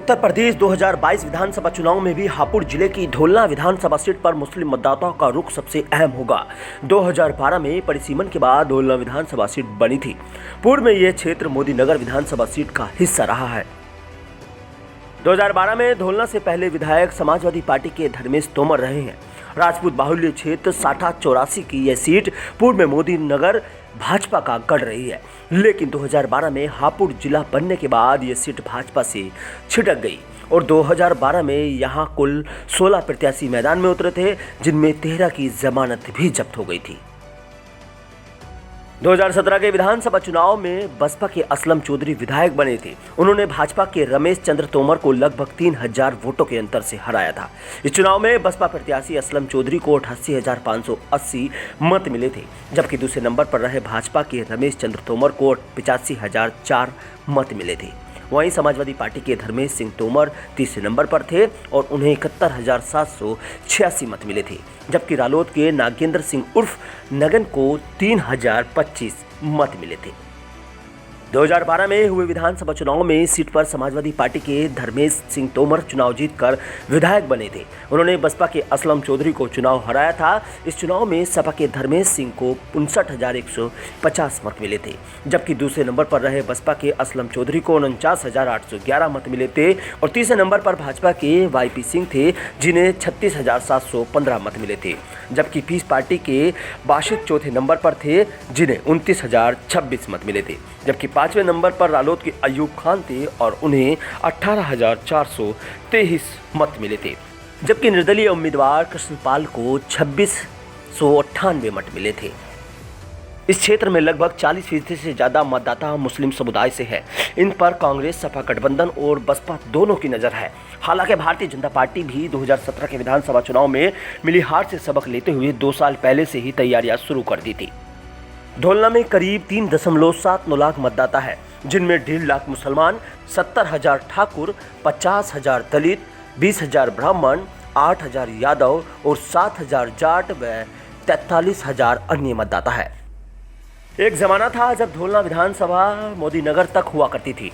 उत्तर प्रदेश 2022 विधानसभा चुनाव में भी हापुड़ जिले की ढोलना विधानसभा सीट पर मुस्लिम मतदाताओं का रुख सबसे अहम होगा। 2012 में परिसीमन के बाद ढोलना विधानसभा सीट बनी थी। पूर्व में यह क्षेत्र मोदी नगर विधानसभा सीट का हिस्सा रहा है। 2012 में ढोलना से पहले विधायक समाजवादी पार्टी के धर्मेश तोमर रहे हैं। राजपूत बाहुल्य क्षेत्र 60-84 की यह सीट पूर्व में मोदी नगर भाजपा का गढ़ रही है, लेकिन 2012 में हापुड़ जिला बनने के बाद यह सीट भाजपा से छिटक गई और 2012 में यहां कुल 16 प्रत्याशी मैदान में उतरे थे, जिनमें 13 की जमानत भी जब्त हो गई थी। 2017 के विधानसभा चुनाव में बसपा के असलम चौधरी विधायक बने थे। उन्होंने भाजपा के रमेश चंद्र तोमर को लगभग 3000 वोटों के अंतर से हराया था। इस चुनाव में बसपा प्रत्याशी असलम चौधरी को 88,580 मत मिले थे, जबकि दूसरे नंबर पर रहे भाजपा के रमेश चंद्र तोमर को 85,004 मत मिले थे। वहीं समाजवादी पार्टी के धर्मेश सिंह तोमर तीसरे नंबर पर थे और उन्हें 71,786 मत मिले थे, जबकि रालोद के नागेंद्र सिंह उर्फ नगन को 3,025 मत मिले थे। 2012 में हुए विधानसभा चुनाव में इस सीट पर समाजवादी पार्टी के धर्मेश सिंह तोमर चुनाव जीतकर विधायक बने थे। उन्होंने बसपा के असलम चौधरी को चुनाव हराया था। इस चुनाव में सपा के धर्मेश सिंह को 59,150 मत मिले थे, जबकि दूसरे नंबर पर रहे बसपा के असलम चौधरी को 49,811 मत मिले थे और तीसरे नंबर पर भाजपा के वाईपी सिंह थे, जिन्हें 36,715 मत मिले थे, जबकि पीस पार्टी के बाशिद चौथे नंबर पर थे, जिन्हें 29,026 मत मिले थे, जबकि पांचवें नंबर पर रालोद के अयूब खान थे और उन्हें 18,423 मत मिले थे, जबकि निर्दलीय उम्मीदवार कृष्णपाल को 2,698 मत मिले थे। इस क्षेत्र में लगभग 40% से ज्यादा मतदाता मुस्लिम समुदाय से है। इन पर कांग्रेस, सपा गठबंधन और बसपा दोनों की नजर है। हालांकि भारतीय जनता पार्टी भी 2017 के विधानसभा चुनाव में मिली हार से सबक लेते हुए 2 साल पहले से ही तैयारियां शुरू कर दी थी। ढोलना में करीब 3.79 लाख मतदाता है, जिनमें 1.5 लाख मुसलमान, 70,000 ठाकुर, 50,000 दलित, 20,000 ब्राह्मण, 8,000 यादव और 7,000 जाट व 43,000 अन्य मतदाता है। एक जमाना था जब ढोलना विधानसभा मोदी नगर तक हुआ करती थी।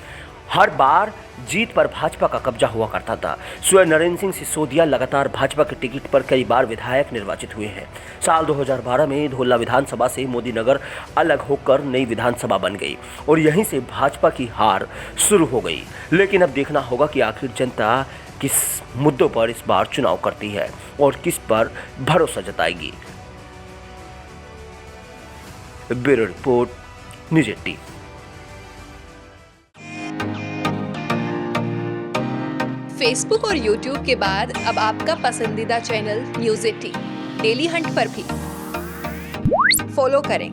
हर बार जीत पर भाजपा का कब्जा हुआ करता था। स्वयं नरेंद्र सिंह सिसोदिया लगातार भाजपा के टिकट पर कई बार विधायक निर्वाचित हुए हैं। साल 2012 में ढोलना विधानसभा से मोदी नगर अलग होकर नई विधानसभा बन गई और यहीं से भाजपा की हार शुरू हो गई। लेकिन अब देखना होगा कि आखिर जनता किस मुद्दों पर इस बार चुनाव करती है और किस पर भरोसा जताएगी। Bureau report, news 18। फेसबुक और यूट्यूब के बाद अब आपका पसंदीदा चैनल न्यूज़ 18 डेली हंट पर भी फॉलो करें।